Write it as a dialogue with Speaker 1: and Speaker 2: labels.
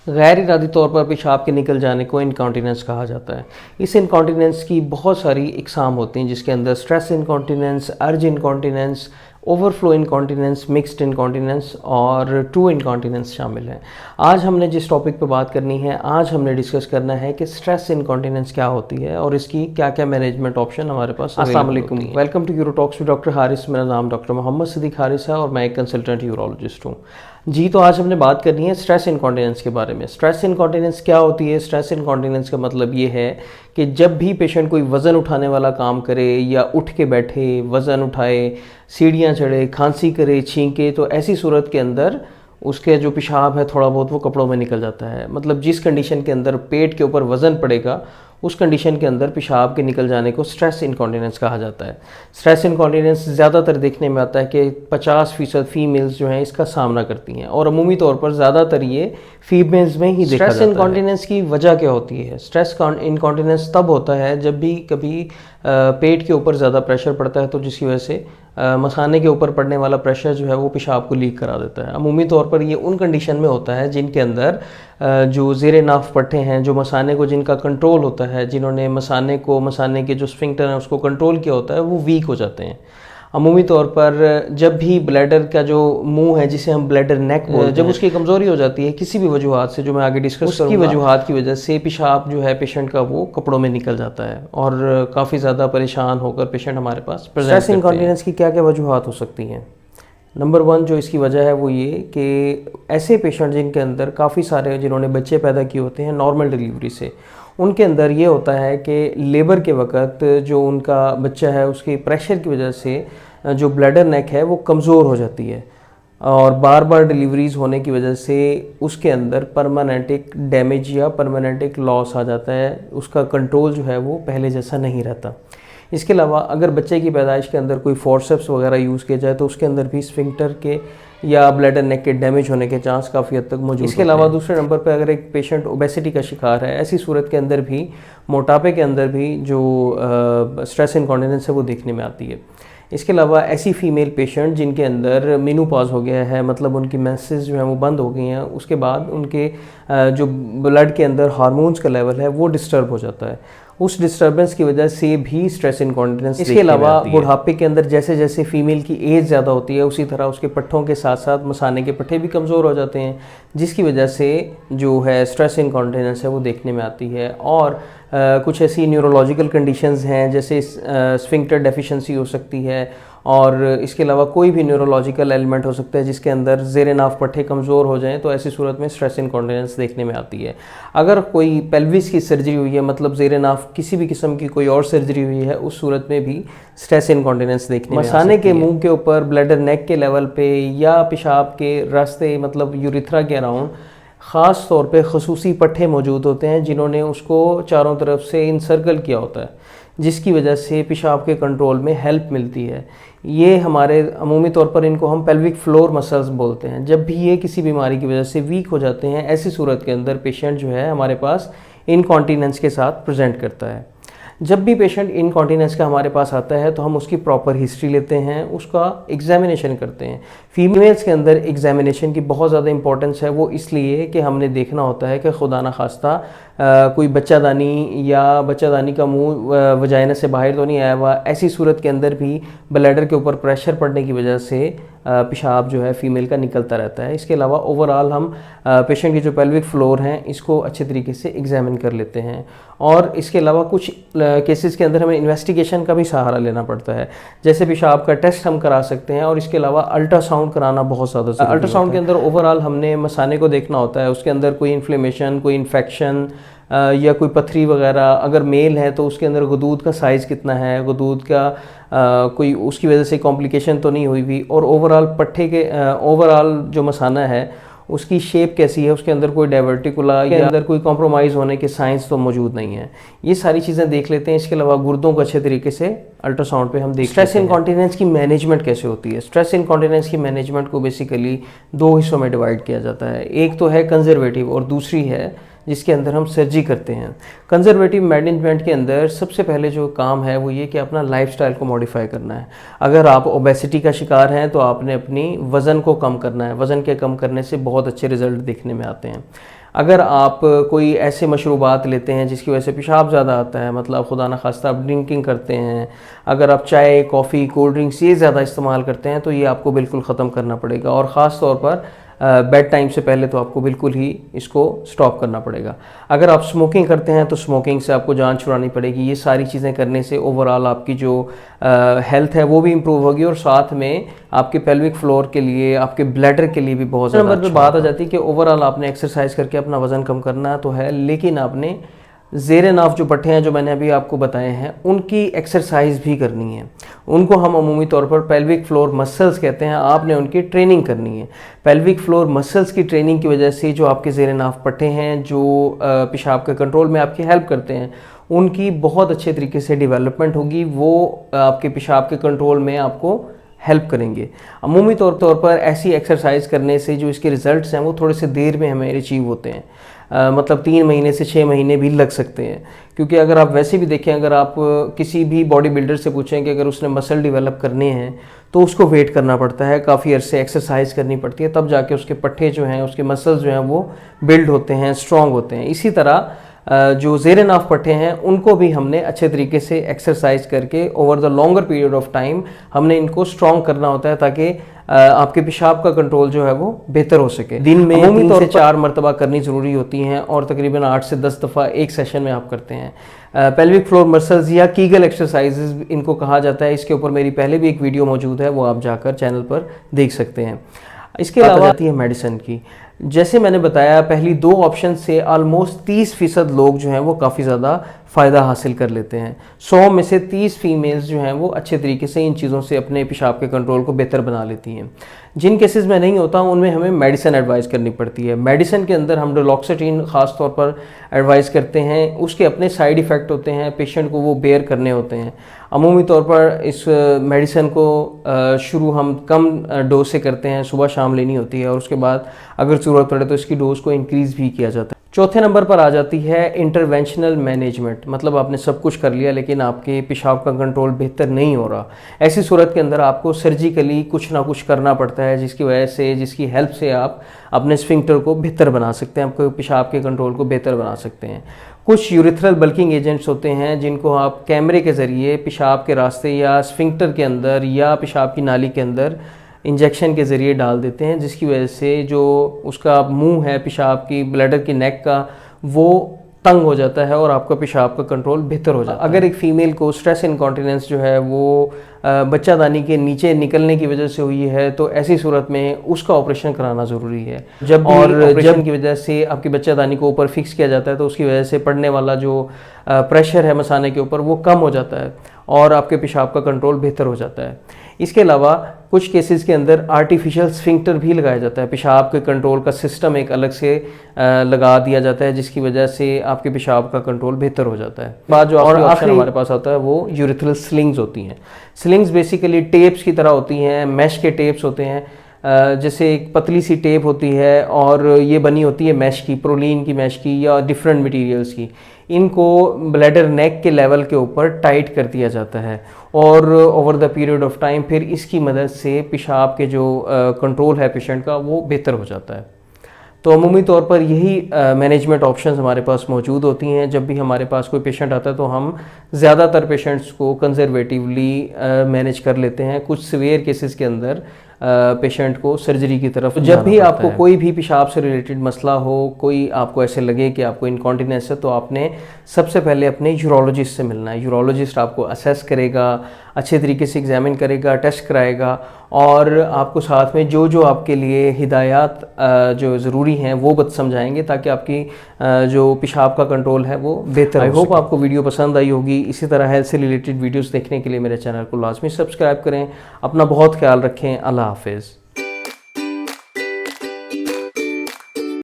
Speaker 1: गैर इरादी तौर पर पेशाब के निकल जाने को इनकॉन्टिनेंस कहा जाता है। इस इनकॉन्टिनेंस की बहुत सारी इकसाम होती हैं, जिसके अंदर स्ट्रेस इनकॉन्टिनेंस, अर्ज incontinence, overflow incontinence, mixed incontinence और ट्रू इनकॉन्टिनेंस शामिल है। आज हमने जिस टॉपिक पर बात करनी है, आज हमने डिस्कस करना है कि स्ट्रेस इनकॉन्टिनेंस क्या होती है और इसकी क्या क्या मैनेजमेंट ऑप्शन हमारे पास। अस्सलाम वालेकुम, welcome to Urotalks with doctor Haris. मेरा नाम डॉक्टर मोहम्मद सिद्दीक हारिस है और मैं एक कंसल्टेंट यूरोलॉजिस्ट हूँ जी। तो आज हमने बात करनी है स्ट्रेस इनकॉन्टिनेंस के बारे में। स्ट्रेस इनकॉन्टिनेंस क्या होती है? स्ट्रेस इनकॉन्टिनेंस का मतलब ये है कि जब भी पेशेंट कोई वज़न उठाने वाला काम करे या उठ के बैठे, वज़न उठाए, सीढ़ियाँ चढ़े, खांसी करे, छींके, तो ऐसी सूरत के अंदर उसके जो पेशाब है थोड़ा बहुत वो कपड़ों में निकल जाता है। मतलब जिस कंडीशन के अंदर पेट के ऊपर वज़न पड़ेगा उस कंडीशन के अंदर पेशाब के निकल जाने को स्ट्रेस इनकॉन्टिनेंस कहा जाता है। स्ट्रेस इनकॉन्टिनेंस ज़्यादातर देखने में आता है कि 50% फीमेल्स जो हैं इसका सामना करती हैं और अमूमी तौर पर ज़्यादातर ये फीमेल्स में ही देखा जाता है। स्ट्रेस इनकॉन्टिनेंस की वजह क्या होती है? स्ट्रेस इनकॉन्टिनेंस तब होता है जब भी कभी पेट के ऊपर ज़्यादा प्रेशर पड़ता है, तो जिसकी वजह से मसाने के ऊपर पड़ने वाला प्रेशर जो है वो पेशाब को लीक करा देता है। अमूमी तौर पर ये उन कंडीशन में होता है जिनके अंदर जो ज़ेरे नाफ पट्टे हैं, जो मसाने को जिनका कंट्रोल होता है, जिन्होंने मसाने के जो स्फिंक्टर हैं उसको कंट्रोल किया होता है, वो वीक हो जाते हैं। अमूमी तौर पर जब भी ब्लैडर का जो मुंह है, जिसे हम ब्लैडर नेक बोलते हैं, जब उसकी कमज़ोरी हो जाती है किसी भी वजूहात से, जो मैं आगे डिस्कस करूँगा, उसकी वजूहात की वजह से पेशाब जो है पेशेंट का वो कपड़ों में निकल जाता है और काफ़ी ज़्यादा परेशान होकर पेशेंट हमारे पास प्रेजेंट। स्ट्रेस इनकॉन्टिनेंस की क्या क्या वजूहात हो सकती हैं? नंबर 1 जो इसकी वजह है वो ये कि ऐसे पेशेंट जिनके अंदर काफ़ी सारे, जिन्होंने बच्चे पैदा किए होते हैं नॉर्मल डिलीवरी से, उनके अंदर ये होता है कि लेबर के वक्त जो उनका बच्चा है उसके प्रेशर की वजह से जो ब्लैडर नेक है वो कमज़ोर हो जाती है और बार बार डिलीवरीज़ होने की वजह से उसके अंदर परमानेंट एक डैमेज या परमानेंट एक लॉस आ जाता है। उसका कंट्रोल जो है वो पहले जैसा नहीं रहता। इसके अलावा अगर बच्चे की पैदाइश के अंदर कोई फोर्सेप्स वगैरह यूज़ किया जाए तो उसके अंदर भी स्फिंक्टर के या ब्लैडर नेक के डैमेज होने के चांस काफ़ी हद तक मौजूद। इसके अलावा दूसरे नंबर पर अगर एक पेशेंट ओबेसिटी का शिकार है, ऐसी सूरत के अंदर भी, मोटापे के अंदर भी जो स्ट्रेस इनकॉन्टिनेंस है वो देखने में आती है। इसके अलावा ऐसी फ़ीमेल पेशेंट जिनके अंदर मेनोपॉज हो गया है, मतलब उनकी मेंसेस जो हैं वो बंद हो गई हैं, उसके बाद उनके जो ब्लड के अंदर हार्मोन्स का लेवल है वो डिस्टर्ब हो जाता है, उस डिस्टर्बेंस की वजह से भी स्ट्रेस इनकॉन्टिनेंस। इसके अलावा बुढ़ापे के अंदर जैसे जैसे फीमेल की एज ज़्यादा होती है उसी तरह उसके पट्ठों के साथ साथ मसाने के पट्टे भी कमज़ोर हो जाते हैं, जिसकी वजह से जो है स्ट्रेस इनकॉन्टिनेंस है वो देखने में आती है। और कुछ ऐसी न्यूरोलॉजिकल कंडीशंस हैं जैसे स्फिंक्टर डेफिशिएंसी हो सकती है और इसके अलावा कोई भी न्यूरोलॉजिकल एलिमेंट हो सकता है जिसके अंदर ज़ेरे नाफ पट्टे कमज़ोर हो जाएं, तो ऐसी सूरत में स्ट्रेस इनकॉन्टिनेंस देखने में आती है। अगर कोई पेल्विस की सर्जरी हुई है, मतलब ज़ेरे नाफ किसी भी किस्म की कोई और सर्जरी हुई है, उस सूरत में भी स्ट्रेस इनकॉन्टिनेंस देखने में मसाने के मुंह के ऊपर, ब्लैडर नेक के लेवल पे या पेशाब के रास्ते मतलब यूरिथ्रा के अराउंड ख़ास तौर पे ख़ुसूसी पट्टे मौजूद होते हैं जिन्होंने उसको चारों तरफ से इनसर्कल किया होता है, जिसकी वजह से पेशाब के कंट्रोल में हेल्प मिलती है। ये हमारे अमूमी तौर पर इनको हम पेल्विक फ्लोर मसल्स बोलते हैं। जब भी ये किसी बीमारी की वजह से वीक हो जाते हैं, ऐसी सूरत के अंदर पेशेंट जो है हमारे पास इनकॉन्टिनेंस के साथ प्रेजेंट करता है। जब भी पेशेंट इनकॉन्टिनेंस का हमारे पास आता है तो हम उसकी प्रॉपर हिस्ट्री लेते हैं, उसका एग्जामिनेशन करते हैं। फीमेल्स के अंदर एग्जामिनेशन की बहुत ज़्यादा इंपॉर्टेंस है, वो इसलिए कि हमने देखना होता है कि खुदा न खास्ता कोई बच्चादानी या बच्चादानी का मुंह वजाइना से बाहर तो नहीं आया हुआ। ऐसी सूरत के अंदर भी ब्लैडर के ऊपर प्रेशर पड़ने की वजह से पेशाब जो है फ़ीमेल का निकलता रहता है। इसके अलावा ओवरऑल हम पेशेंट की जो पेल्विक फ्लोर हैं इसको अच्छे तरीके से एग्जामिन कर लेते हैं और इसके अलावा कुछ केसेस के अंदर हमें इन्वेस्टिगेशन का भी सहारा लेना पड़ता है, जैसे पेशाब का टेस्ट हम करा सकते हैं और इसके अलावा अल्ट्रासाउंड कराना बहुत ज़्यादा ज़रूरी है। अल्ट्रासाउंड के अंदर ओवरऑल हमने मसाने को देखना होता है, उसके अंदर कोई इन्फ्लेमेशन, कोई इन्फेक्शन या कोई पथरी वगैरह, अगर मेल है तो उसके अंदर गुदूद का साइज़ कितना है, गुदूद का कोई उसकी वजह से कॉम्प्लिकेशन तो नहीं हुई हुई, और ओवरऑल पट्टे के ओवरऑल जो मसाना है उसकी शेप कैसी है, उसके अंदर कोई डाइवर्टिकुला या अंदर कोई कॉम्प्रोमाइज़ होने के साइंस तो मौजूद नहीं है। ये सारी चीज़ें देख लेते हैं। इसके अलावा गुर्दों को अच्छे तरीके से अल्ट्रासाउंड पे हम देख स्ट्रेस इनकॉन्टिनेंस की मैनेजमेंट कैसे होती है। स्ट्रेस इनकॉन्टिनेंस की मैनेजमेंट को बेसिकली 2 हिस्सों में डिवाइड किया जाता है। एक तो है कंजर्वेटिव और दूसरी है जिसके अंदर हम सर्जरी करते हैं। कंजर्वेटिव मैनेजमेंट के अंदर सबसे पहले जो काम है वो ये कि अपना लाइफस्टाइल को मॉडिफाई करना है। अगर आप ओबेसिटी का शिकार हैं तो आपने अपनी वज़न को कम करना है। वज़न के कम करने से बहुत अच्छे रिजल्ट देखने में आते हैं। अगर आप कोई ऐसे मशरूबात लेते हैं जिसकी वजह से पेशाब ज़्यादा आता है, मतलब खुदा न खास्ता आप ड्रिंकिंग करते हैं, अगर आप चाय, कॉफ़ी, कोल्ड ड्रिंक्स ये ज़्यादा इस्तेमाल करते हैं, तो ये आपको बिल्कुल ख़त्म करना पड़ेगा। और ख़ास तौर पर बेड टाइम से पहले तो आपको बिल्कुल ही इसको स्टॉप करना पड़ेगा। अगर आप स्मोकिंग करते हैं तो स्मोकिंग से आपको जान छुड़ानी पड़ेगी। ये सारी चीज़ें करने से ओवरऑल आपकी जो हेल्थ है वो भी इम्प्रूव होगी, और साथ में आपके पेल्विक फ्लोर के लिए, आपके ब्लैडर के लिए भी बहुत ज़्यादा नंबर पे बात आ जाती है कि ओवरऑल आपने एक्सरसाइज करके अपना वज़न कम करना तो है, लेकिन आपने ज़ेरे नाफ जो पट्टे हैं जो मैंने अभी आपको बताए हैं उनकी एक्सरसाइज भी करनी है। उनको हम अमूमी तौर पर पेल्विक फ्लोर मसल्स कहते हैं, आपने उनकी ट्रेनिंग करनी है। पेल्विक फ्लोर मसल्स की ट्रेनिंग की वजह से जो आपके ज़ेरे नाफ पट्टे हैं जो पेशाब के कंट्रोल में आपकी हेल्प करते हैं, उनकी बहुत अच्छे तरीके से डेवलपमेंट होगी। वो आपके पेशाब के कंट्रोल में आपको हेल्प करेंगे। अमूमी तौर पर ऐसी एक्सरसाइज करने से जो इसके रिज़ल्ट्स हैं वो थोड़े से देर में हमें अचीव होते हैं। मतलब 3 महीने से 6 महीने भी लग सकते हैं, क्योंकि अगर आप वैसे भी देखें, अगर आप किसी भी बॉडी बिल्डर से पूछें कि अगर उसने मसल डेवलप करने हैं तो उसको वेट करना पड़ता है, काफ़ी अरसे एक्सरसाइज करनी पड़ती है, तब जाके उसके पट्टे जो हैं, उसके मसल्स जो हैं वो बिल्ड होते हैं, स्ट्रॉन्ग होते हैं। इसी तरह जो ज़ेरे नाफ पट्टे हैं उनको भी हमने अच्छे तरीके से एक्सरसाइज करके over the longer period of time हमने इनको स्ट्रॉन्ग करना होता है, ताकि आपके पेशाब का कंट्रोल जो है वो बेहतर हो सके। दिन में 3 से 4 मरतबा करनी ज़रूरी होती हैं, और तकरीबन 8 से 10 दफ़ा एक सेशन में आप करते हैं। पेल्विक फ्लोर मसल्स या कीगल एक्सरसाइजेज इनको कहा जाता है। इसके ऊपर मेरी पहले भी एक वीडियो मौजूद है, वो आप जाकर चैनल पर देख सकते हैं। इसके अलावा आती है मेडिसिन की। जैसे मैंने बताया, पहली 2 ऑप्शन से ऑलमोस्ट 30% लोग जो हैं वो काफ़ी ज़्यादा फ़ायदा हासिल कर लेते हैं। 100 में से 30 फीमेल्स जो हैं वो अच्छे तरीके से इन चीज़ों से अपने पेशाब के कंट्रोल को बेहतर बना लेती हैं। जिन केसेस में नहीं होता उनमें हमें मेडिसिन एडवाइस करनी पड़ती है। मेडिसिन के अंदर हम डुलोक्सिटीन ख़ास तौर पर एडवाइस करते हैं। उसके अपने साइड इफ़ेक्ट होते हैं, पेशेंट को वो बेयर करने होते हैं। अमूमी तौर पर इस मेडिसिन को शुरू हम कम डोज से करते हैं, सुबह शाम लेनी होती है, और उसके बाद अगर ज़रूरत पड़े तो इसकी डोज को इंक्रीज़ भी किया जाता है। चौथे नंबर पर आ जाती है इंटरवेंशनल मैनेजमेंट। मतलब आपने सब कुछ कर लिया लेकिन आपके पेशाब का कंट्रोल बेहतर नहीं हो रहा। ऐसी सूरत के अंदर आपको सर्जिकली कुछ ना कुछ करना पड़ता है, जिसकी वजह से, जिसकी हेल्प से आप अपने स्फिंक्टर को बेहतर बना सकते हैं, आपके पेशाब के कंट्रोल को बेहतर बना सकते हैं। कुछ यूरिथ्रल बल्किंग एजेंट्स होते हैं जिनको आप कैमरे के ज़रिए पेशाब के रास्ते या स्फिंक्टर के अंदर या पेशाब की नाली के अंदर इंजेक्शन के ज़रिए डाल देते हैं, जिसकी वजह से जो उसका मुंह है पेशाब की, ब्लैडर की नेक का, वो तंग हो जाता है और आपका पेशाब का कंट्रोल बेहतर हो जाता है। अगर एक फ़ीमेल को स्ट्रेस इनकॉन्टिनेंस जो है वो बच्चादानी के नीचे निकलने की वजह से हुई है, तो ऐसी सूरत में उसका ऑपरेशन कराना ज़रूरी है। जब ऑपरेशन की वजह से आपकी बच्चादानी को ऊपर फिक्स किया जाता है तो उसकी वजह से पड़ने वाला जो प्रेशर है मसाने के ऊपर वो कम हो जाता है और आपके पेशाब का कंट्रोल बेहतर हो जाता है। इसके अलावा कुछ केसेस के अंदर आर्टिफिशियल स्फिंक्टर भी लगाया जाता है। पेशाब के कंट्रोल का सिस्टम एक अलग से लगा दिया जाता है, जिसकी वजह से आपके पेशाब का कंट्रोल बेहतर हो जाता है। बाद जो ऑप्शन हमारे पास आता है वो यूरिथ्रल स्लिंग्स होती हैं। स्लिंग्स बेसिकली टेप्स की तरह होती हैं, मैश के टेप्स होते हैं। जैसे एक पतली सी टेप होती है और ये बनी होती है मैश की, प्रोलीन की मैश की या डिफरेंट मटेरियल्स की। इनको ब्लैडर नेक के लेवल के ऊपर टाइट कर दिया जाता है और over the period of time फिर इसकी मदद से पेशाब के जो कंट्रोल है पेशेंट का वो बेहतर हो जाता है। तो अमूमी तौर पर यही मैनेजमेंट ऑप्शंस हमारे पास मौजूद होती हैं। जब भी हमारे पास कोई पेशेंट आता है तो हम ज़्यादातर पेशेंट्स को कंजर्वेटिवली मैनेज कर लेते हैं। कुछ सीवियर केसेस के अंदर पेशेंट को सर्जरी की तरफ जब भी आपको कोई भी पेशाब से रिलेटेड मसला हो, कोई आपको ऐसे लगे कि आपको इनकॉन्टिनेंस है, तो आपने सबसे पहले अपने यूरोलॉजिस्ट से मिलना है। यूरोलॉजिस्ट आपको असेस करेगा, अच्छे तरीके से एग्जामिन करेगा, टेस्ट कराएगा और आपको साथ में जो जो आपके लिए हिदायत जो ज़रूरी हैं वो बत समझाएंगे ताकि आपकी जो पेशाब का कंट्रोल है वो बेहतर हो। आई होप आपको वीडियो पसंद आई होगी। इसी तरह हेल्थ से रिलेटेड वीडियोस देखने के लिए मेरे चैनल को लाजमी सब्सक्राइब करें। अपना बहुत ख्याल रखें। अल्लाह हाफिज़।